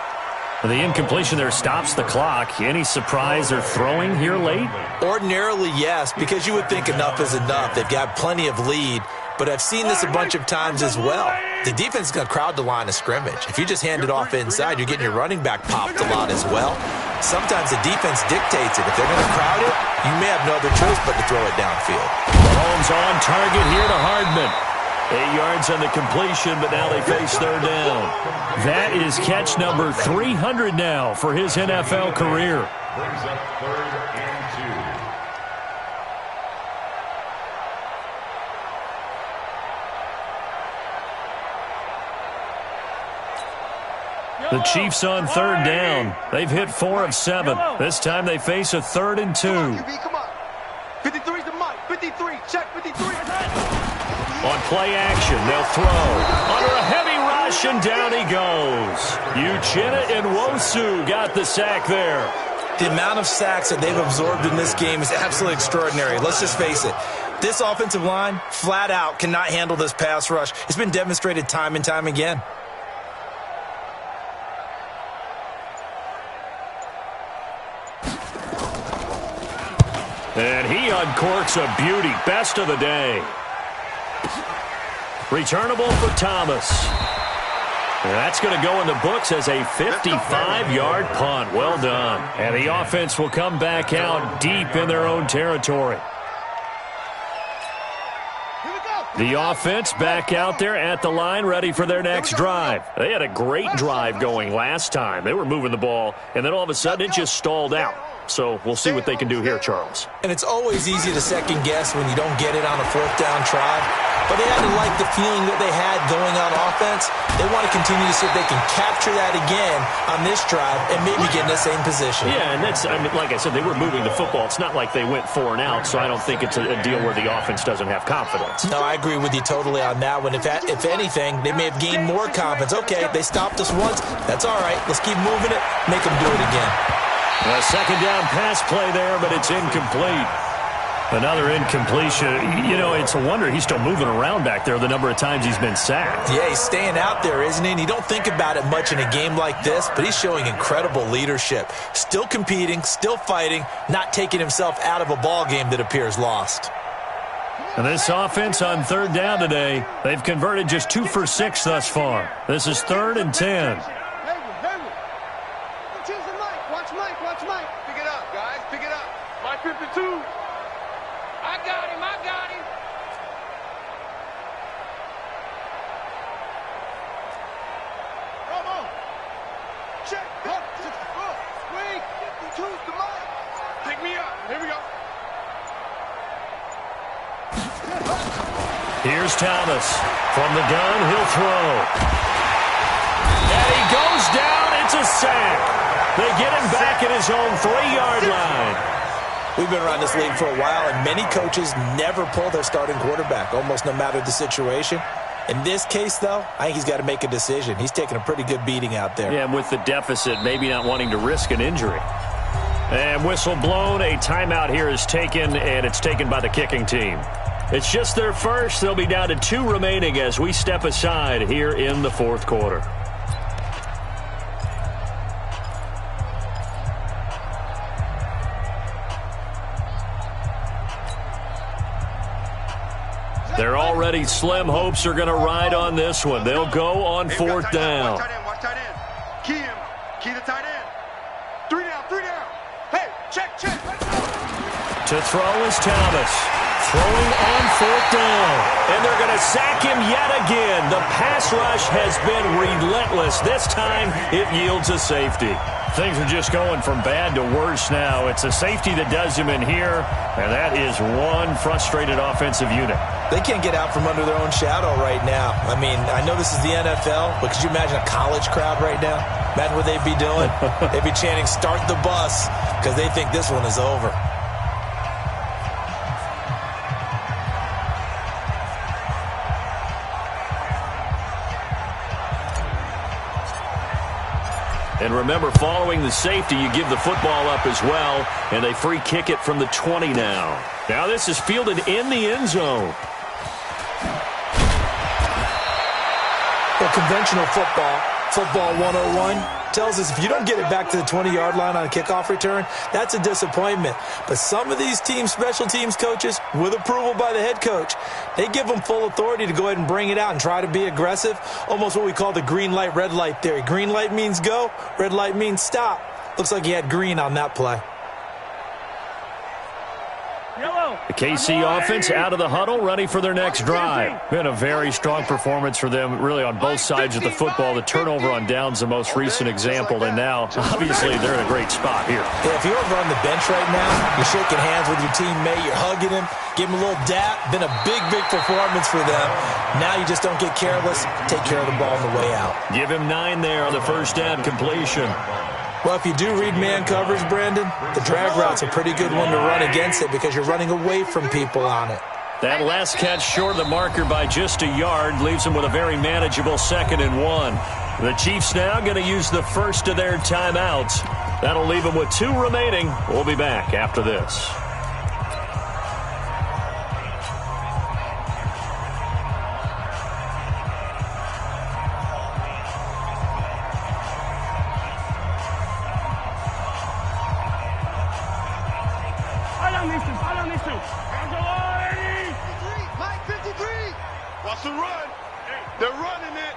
The incompletion there stops the clock. Any surprise they're throwing here late? Ordinarily, yes, because you would think enough is enough. They've got plenty of lead. But I've seen this a bunch of times as well. The defense is going to crowd the line of scrimmage. If you just hand it off inside, you're getting your running back popped a lot as well. Sometimes the defense dictates it. If they're going to crowd it, you may have no other choice but to throw it downfield. Mahomes on target here to Hardman. 8 yards on the completion, but now they face 3rd down. That is catch number 300 now for his NFL career. Brings up 3rd and 2. The Chiefs on 3rd down. They've hit 4 of 7. This time they face a 3rd and 2. Come on. 53's the mic. 53. Check 53. On play action, they'll throw. Under a heavy rush, and down he goes. Uchenna and Nwosu got the sack there. The amount of sacks that they've absorbed in this game is absolutely extraordinary. Let's just face it. This offensive line, flat out, cannot handle this pass rush. It's been demonstrated time and time again. And he uncorks a beauty. Best of the day. Returnable for Thomas. And that's going to go in the books as a 55-yard punt. Well done. And the offense will come back out deep in their own territory. The offense back out there at the line, ready for their next drive. They had a great drive going last time. They were moving the ball, and then all of a sudden it just stalled out. So we'll see what they can do here, Charles. And it's always easy to second guess when you don't get it on a 4th down try. But they had to like the feeling that they had going on offense. They want to continue to see if they can capture that again on this drive and maybe get in the same position. Yeah, and that's, like I said, they were moving the football. It's not like they went 4 and out, so I don't think it's a deal where the offense doesn't have confidence. No, I agree with you totally on that one. If anything, they may have gained more confidence. Okay, they stopped us once. That's all right. Let's keep moving it. Make them do it again. A 2nd down pass play there, but it's incomplete. Another incompletion. You know, it's a wonder he's still moving around back there the number of times he's been sacked. Yeah, he's staying out there, isn't he? And you don't think about it much in a game like this, but he's showing incredible leadership. Still competing, still fighting, not taking himself out of a ball game that appears lost. And this offense on third down today, they've converted just 2 for 6 thus far. This is 3rd and 10. Watch Mike. Pick it up, guys. Pick it up. Mike 52. I got him. Come on. Check. Wait. 52's the Mike. Pick me up. Here we go. Here's Thomas. From the gun, he'll throw. And he goes down. It's a sack. They get him back at his own 3-yard line. We've been around this league for a while, and many coaches never pull their starting quarterback, almost no matter the situation. In this case, though, I think he's got to make a decision. He's taking a pretty good beating out there. Yeah, and with the deficit, maybe not wanting to risk an injury. And whistle blown, a timeout here is taken, and it's taken by the kicking team. It's just their first. They'll be down to 2 remaining as we step aside here in the 4th quarter. They're already slim hopes are going to ride on this one. They'll go on 4th down. Watch tight end. Key him. Key the tight end. 3 down. Hey, check. To throw is Thomas. Throwing on 4th down. And they're going to sack him yet again. The pass rush has been relentless. This time it yields a safety. Things are just going from bad to worse now. It's a safety that does him in here, and that is one frustrated offensive unit. They can't get out from under their own shadow right now. I mean, I know this is the NFL, but could you imagine a college crowd right now? Imagine what they'd be doing. They'd be chanting, "Start the bus," because they think this one is over. And remember, following the safety, you give the football up as well, and they free kick it from the 20 now. Now this is fielded in the end zone. Well, conventional football 101, tells us if you don't get it back to the 20-yard line on a kickoff return, that's a disappointment. But some of these teams, special teams coaches, with approval by the head coach, they give them full authority to go ahead and bring it out and try to be aggressive, almost what we call the green light, red light theory. Green light means go, red light means stop. Looks like he had green on that play. The KC offense out of the huddle, ready for their next drive. Been a very strong performance for them, really, on both sides of the football. The turnover on downs, the most recent example, and now, obviously, they're in a great spot here. Yeah, if you're over on the bench right now, you're shaking hands with your teammate, you're hugging him, give him a little dap. Been a big, big performance for them. Now you just don't get careless. Take care of the ball on the way out. Give him 9 there on the first down completion. Well, if you do read man coverage, Brandon, the drag route's a pretty good one to run against it because you're running away from people on it. That last catch short of the marker by just a yard leaves them with a very manageable 2nd and 1. The Chiefs now going to use the first of their timeouts. That'll leave them with 2 remaining. We'll be back after this. Watch the run. They're running it.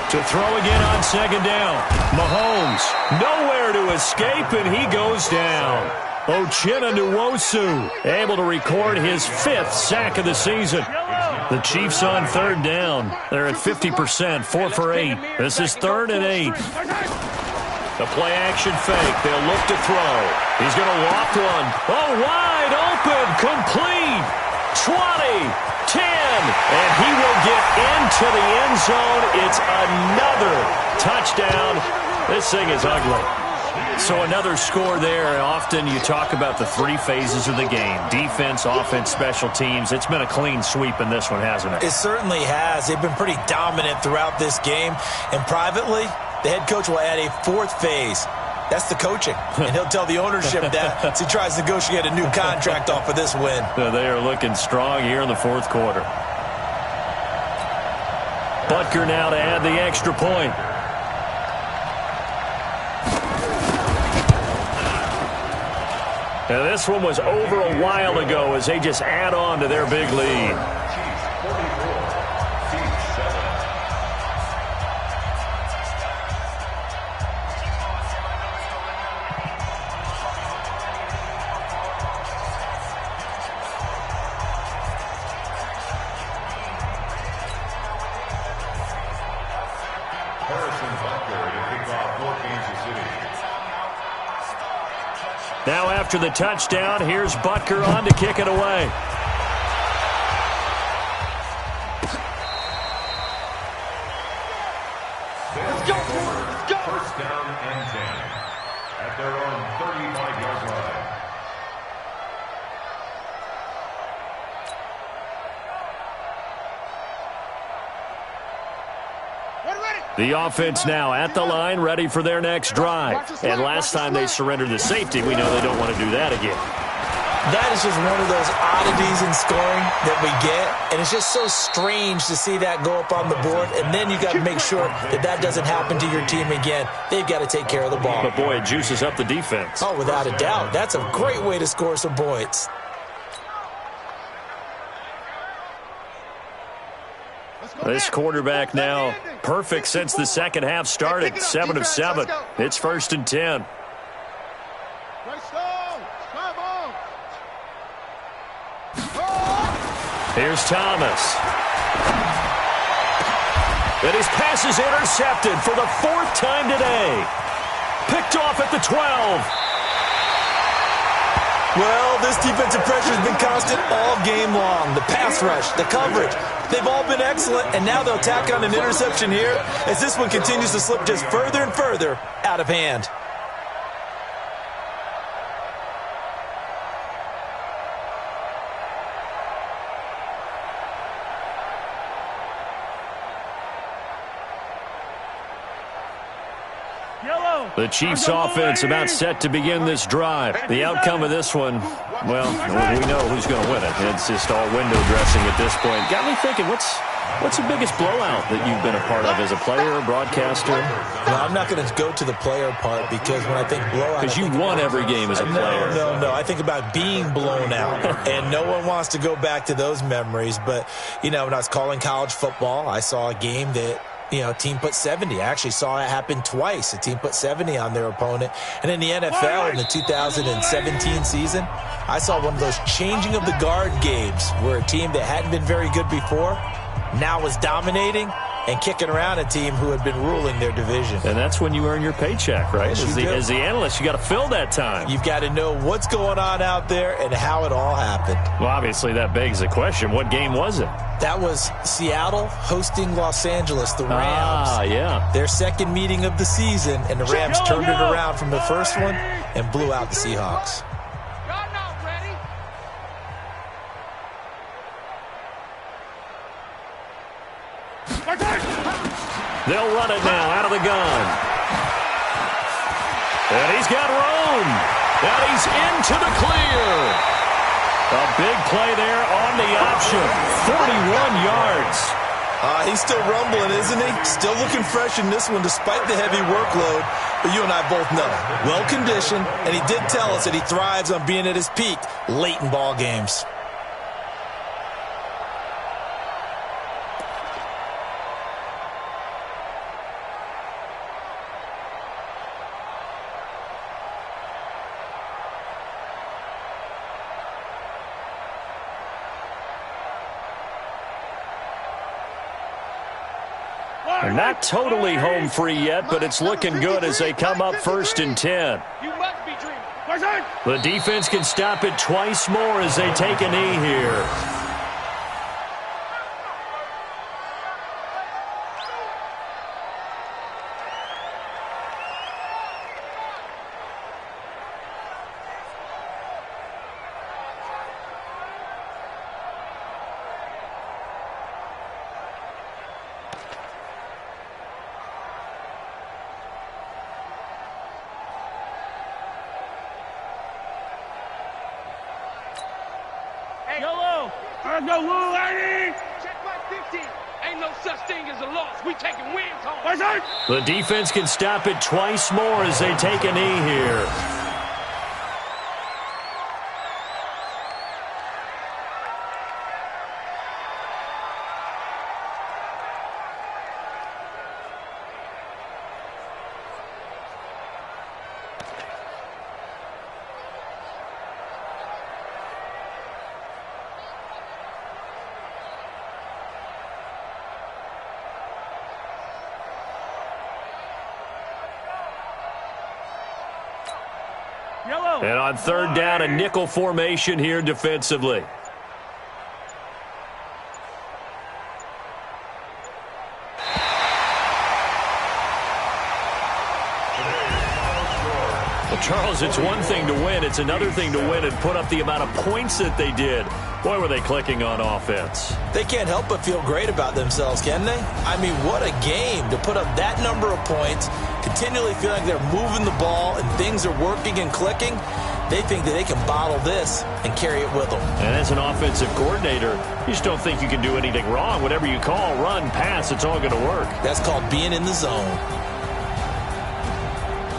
To throw again on 2nd down. Mahomes, nowhere to escape, and he goes down. Uchenna Nwosu able to record his 5th sack of the season. The Chiefs on 3rd down. They're at 50%, 4 for 8. This is 3rd and 8. The play action fake. They'll look to throw. He's going to loft one. Oh, wide open, complete. 20, 10, and he will get into the end zone. It's another touchdown. This thing is ugly. So another score there. Often you talk about the three phases of the game: defense, offense, special teams. It's been a clean sweep in this one, hasn't it? It certainly has. They've been pretty dominant throughout this game. And privately, the head coach will add a fourth phase. That's the coaching. And he'll tell the ownership that as he tries to negotiate a new contract off of this win. So they are looking strong here in the fourth quarter. Butker now to add the extra point. Now this one was over a while ago as they just add on to their big lead. Now after the touchdown, here's Butker on to kick it away. Let's go. First down and 10 at their own 35-yard line. The offense now at the line, ready for their next drive. And last time they surrendered the safety, we know they don't want to do that again. That is just one of those oddities in scoring that we get, and it's just so strange to see that go up on the board, and then you got to make sure that that doesn't happen to your team again. They've got to take care of the ball. But, boy, it juices up the defense. Oh, without a doubt. That's a great way to score some points. This quarterback now perfect since the second half started. 7 of 7. It's first and 10. Here's Thomas. And his pass is intercepted for the 4th time today. Picked off at the 12. Well, this defensive pressure has been constant all game long. The pass rush, the coverage, they've all been excellent, and now they'll tack on an interception here as this one continues to slip just further and further out of hand. The Chiefs offense about set to begin this drive. The outcome of this one, well, we know who's going to win it. It's just all window dressing at this point. Got me thinking, what's the biggest blowout that you've been a part of as a player or broadcaster? Well, I'm not going to go to the player part because when I think blowout... Because you won every game as a player. No. I think about being blown out, and no one wants to go back to those memories. But, you know, when I was calling college football, I saw a game that... team put 70. I actually saw it happen twice. A team put 70 on their opponent. And in the NFL, in the 2017 season, I saw one of those changing of the guard games where a team that hadn't been very good before now was dominating and kicking around a team who had been ruling their division. And that's when you earn your paycheck, right? As the analyst, you got to fill that time. You've got to know what's going on out there and how it all happened. Well, obviously, that begs the question, what game was it? That was Seattle hosting Los Angeles, the Rams. Ah, yeah. Their second meeting of the season, and the Rams turned it around from the first one and blew out the Seahawks. They'll run it now out of the gun. And he's got room. And he's into the clear. A big play there on the option. 41 yards. He's still rumbling, isn't he? Still looking fresh in this one despite the heavy workload. But you and I both know, well-conditioned, and he did tell us that he thrives on being at his peak late in ball games. Not totally home free yet, but it's looking good as they come up first and 10. The defense can stop it twice more as they take a knee here. Yellow. On the wall, lady. Check my 15. Ain't no such thing as a loss. We taking wins home. What's that? The defense can stop it twice more as they take a knee here. Yellow. And on third down, a nickel formation here defensively. Well, Charles, it's one thing to win. It's another thing to win and put up the amount of points that they did. Boy, were they clicking on offense. They can't help but feel great about themselves, can they? I mean, what a game to put up that number of points, continually feel like they're moving the ball and things are working and clicking. They think that they can bottle this and carry it with them. And as an offensive coordinator, you just don't think you can do anything wrong. Whatever you call, run, pass, it's all going to work. That's called being in the zone.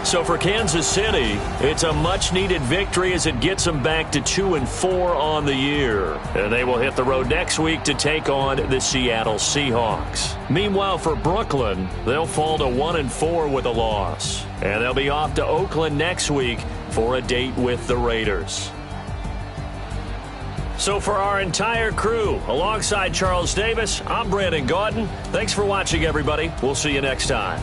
So for Kansas City, it's a much-needed victory as it gets them back to 2-4 on the year. And they will hit the road next week to take on the Seattle Seahawks. Meanwhile, for Brooklyn, they'll fall to 1-4 with a loss. And they'll be off to Oakland next week for a date with the Raiders. So for our entire crew, alongside Charles Davis, I'm Brandon Gaudin. Thanks for watching, everybody. We'll see you next time.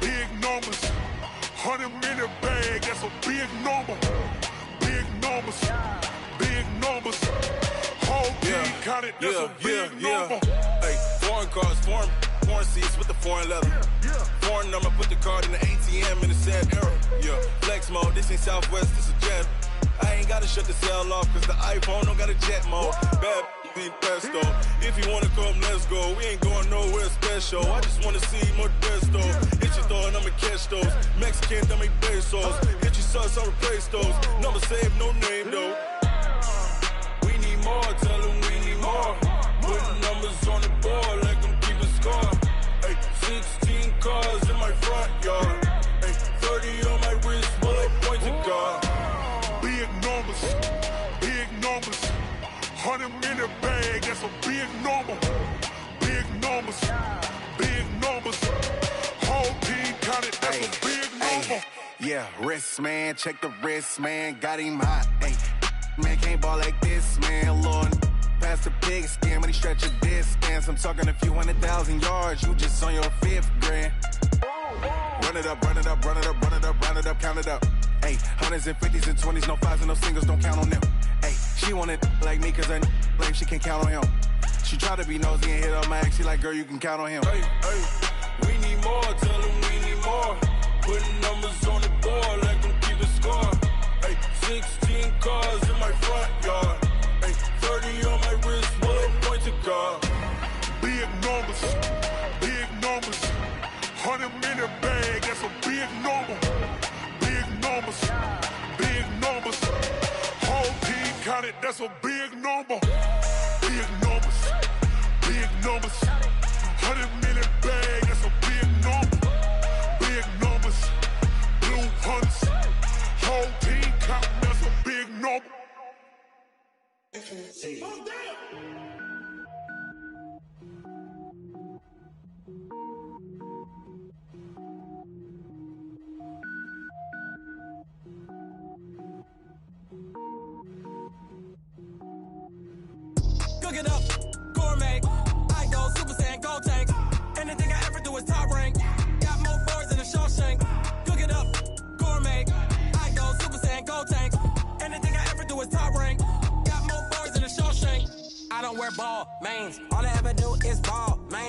Big numbers, 100-minute bag, that's a big number. Big numbers, whole team counted, that's a big number. Hey, foreign cars, foreign seats with the foreign leather. Foreign number, put the card in the ATM in the sad era. Yeah, flex mode, this ain't Southwest, this a jet. I ain't gotta shut the cell off, cause the iPhone don't got a jet mode. Bad pesto. If you wanna come, let's go. We ain't going nowhere special. I just wanna see more desto. Hit your thought, I'ma catch those. Mexican, I make pesos. Hit your sauce, I'll replace those. Number saved, no name though. We need more, tell them we need more. Putting numbers on the board, like I'm keeping score. Hey, 16 cars in my front yard. Hey, 30 on my wrist, bullet pointed guard. Big numbers, 100-minute bag, that's a big number. Big numbers, whole team counted, that's a big number. Yeah, wrist man, check the wrist man, got him hot. Hey, man can't ball like this, man. Lord, past the pig skin when he stretch a distance. I'm talking a few 100,000 yards, you just on your 5th grand. Run it up, count it up. Hey, hundreds and 50s and 20s, no 5s and no singles, don't count on them. Hey, she wanted like me cause her blame, she can't count on him. She tried to be nosy and hit on my ex, she like, girl, you can count on him. Hey, we need more, tell them we need more. Putting numbers on the board like I'm keeping score. Hey, 16 cars in my front yard. Hey, 30 on my wrist, bullet pointed guard. Big numbers, 100-minute bag, that's a big number. Big numbers, whole team counted, that's a big number. Big numbers, 100-minute bag, that's a big number. Big numbers, blue hunts, whole team counting, that's a big number. Cook it up, gourmet. I go Super Saiyan, go tank. Anything I ever do is top rank. Got more boards than a Shawshank. Cook it up, gourmet. I go Super Saiyan, go tank. Anything I ever do is top rank. Got more boards than a Shawshank. I don't wear ball, mains. All I ever do is ball, man.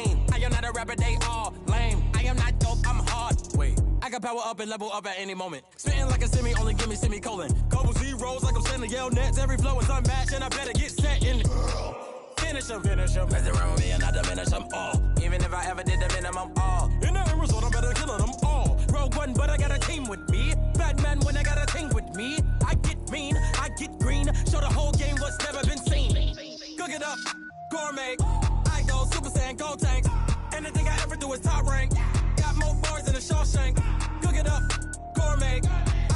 rapper, they all lame. I am not dope, I'm hard. Wait, I got power up and level up at any moment. Spitting like a semi, only give me semicolon. Couple zeros like I'm sending yell nets. Every flow is unmatched, and I better get set in. Finish them. Mess around with me and I diminish them all. Even if I ever did the minimum, all. In the end result, I'm better killing them all. Rogue One, but I got a team with me. Batman when I got a team with me. I get mean, I get green. Show the whole game what's never been seen. Cook it up, gourmet. I go Super Saiyan, Gold Tank. Anything I ever do is top rank. Got more bars than a Shawshank. Cook it up, gourmet.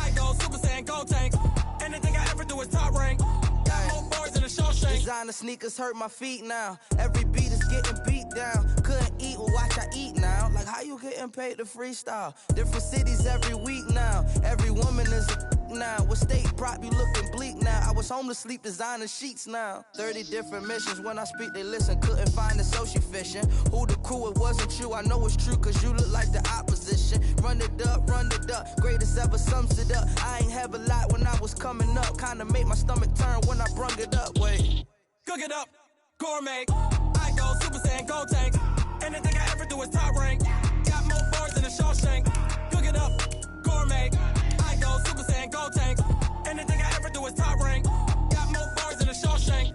I go Super Saiyan, Gold Tank. Anything I ever do is top rank. Got more bars than a Shawshank. Designer sneakers hurt my feet now. Every beat is getting beat down. Couldn't eat, well watch I eat now. Like how you getting paid to freestyle? Different cities every week now. Every woman is a now. What state prop you looking bleak now? I was home to sleep designing sheets now. 30 different missions. When I speak they listen. Couldn't find the social fishing. Who the crew? It wasn't you. I know it's true cause you look like the opposition. Run it up. Greatest ever sums it up. I ain't have a lot when I was coming up. Kinda made my stomach turn when I brung it up. Wait. Cook it up, gourmet. I go Super Saiyan, Gold Tank. Anything I ever do is top rank. Got more bars than a Shawshank. Cook it up, gourmet. I go Super Saiyan, Gold Tank. Anything I ever do is top rank. Got more bars than a Shawshank.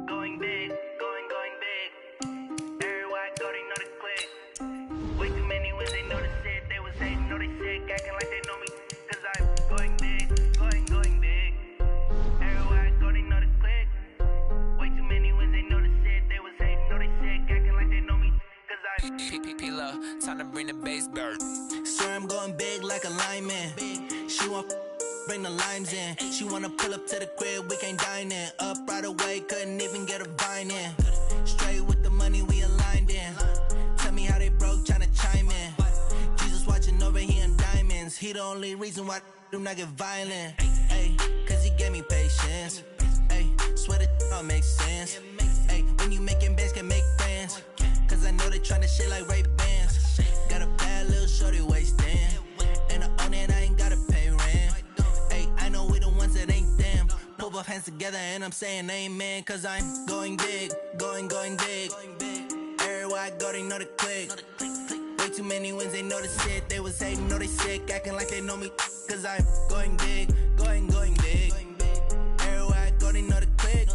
Going big, going big. Everywhere I go, they know the click. Way too many wins, they know the shit. They was hating, know they sick, acting like they know me. Cause I'm going big, going big. Everywhere I go, they know the click. Way too many wins, they know the shit. They was hating, know they sick, acting like they know me. Cause I'm P-P-P-Love, time to bring the bass bird. Swear I'm going big like a lineman. She want bring the limes in. She wanna pull up to the crib, we can't dine in. Up right away, couldn't even get a vine in. Straight with the money we aligned in. Tell me how they broke, tryna chime in. Jesus watching over here in diamonds. He the only reason why I do not get violent. Ay, cause he gave me patience. Ay, swear that all makes sense. Ay, when you making bands, can make friends. Cause I know they tryna shit like Ray Bans. Got a bad little shorty wasting. And I own it, I ain't gotta pay rent. Ay, I know we the ones that ain't them. Pull both hands together and I'm saying amen. Cause I'm going big, going big. Everywhere I go, they know the click. Way too many wins, they know the shit. They was hating, know they sick, acting like they know me. Cause I'm going big, going big. Everywhere I go, they know the click.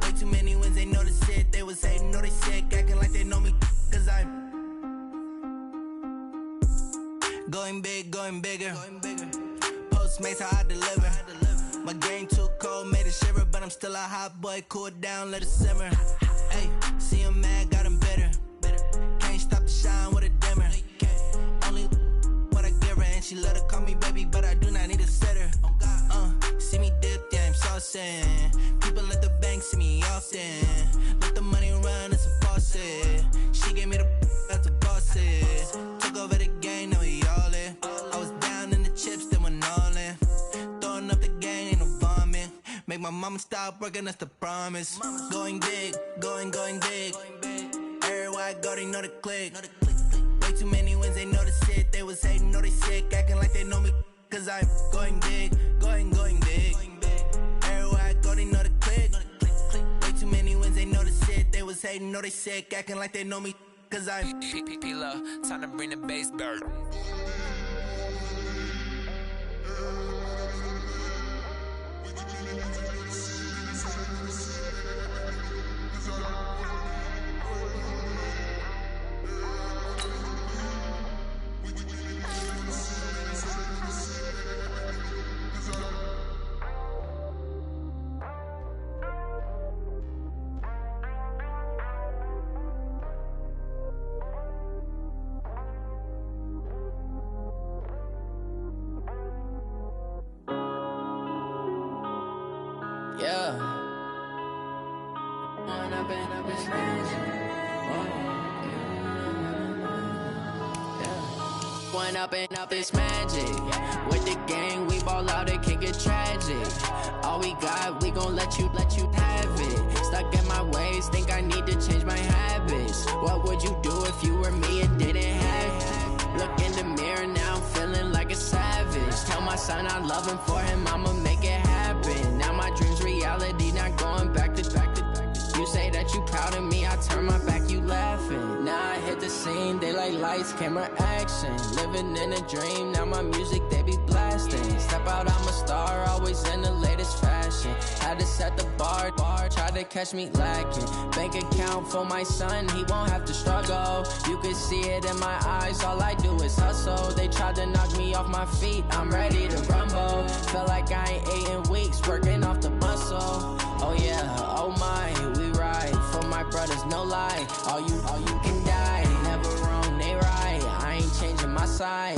Way too many wins, they know the shit. They was hating, know they sick, acting like they know me. Cause I'm going big, going bigger. Postmates how I deliver. My game too cold, made it shiver. But I'm still a hot boy, cool it down, let it simmer. Hey, see him mad, got him bitter. Can't stop the shine with a dimmer. Only what I give her, and she let her call me baby, but I do not need a sitter. See me dip, yeah, I'm saucing. People at the bank see me often. Let the money run, it's a faucet. She gave me the that's a boss it. Took over the game, now we all in. I was down in the chips, then went all in. Throwing up the game, ain't no vomit. Make my mama stop working, that's the promise. Going big, going big. Everywhere I go, they know the click. Way too many wins, they know the shit. They was hating, know they sick, acting like they know me. Cause I'm going big, going big. Everywhere I go, they know the click. Way too many wins, they know the shit. They was hating, know they sick, acting like they know me. Cause I'm P-P-P-Love, time to bring the bass bird. One up and up, it's magic. With the gang, we ball out, it can get tragic. All we got, we gon' let you have it. Stuck in my ways, think I need to change my habits. What would you do if you were me and didn't have it? Look in the mirror, now I'm feeling like a savage. Tell my son I love him, for him I'ma make it happen. Now my dreams reality. lights, camera action. Living in a dream, now my music they be blasting. Step out, I'm a star, always in the latest fashion. Had to set the bar, try to catch me lacking. Bank account for my son, he won't have to struggle. You can see it in my eyes, all I do is hustle. They tried to knock me off my feet, I'm ready to rumble. Felt like I ain't ate in weeks, working off the muscle. Oh yeah, oh my, we ride for my brothers, no lie. All you can die, never wrong, they right. I ain't changing my side.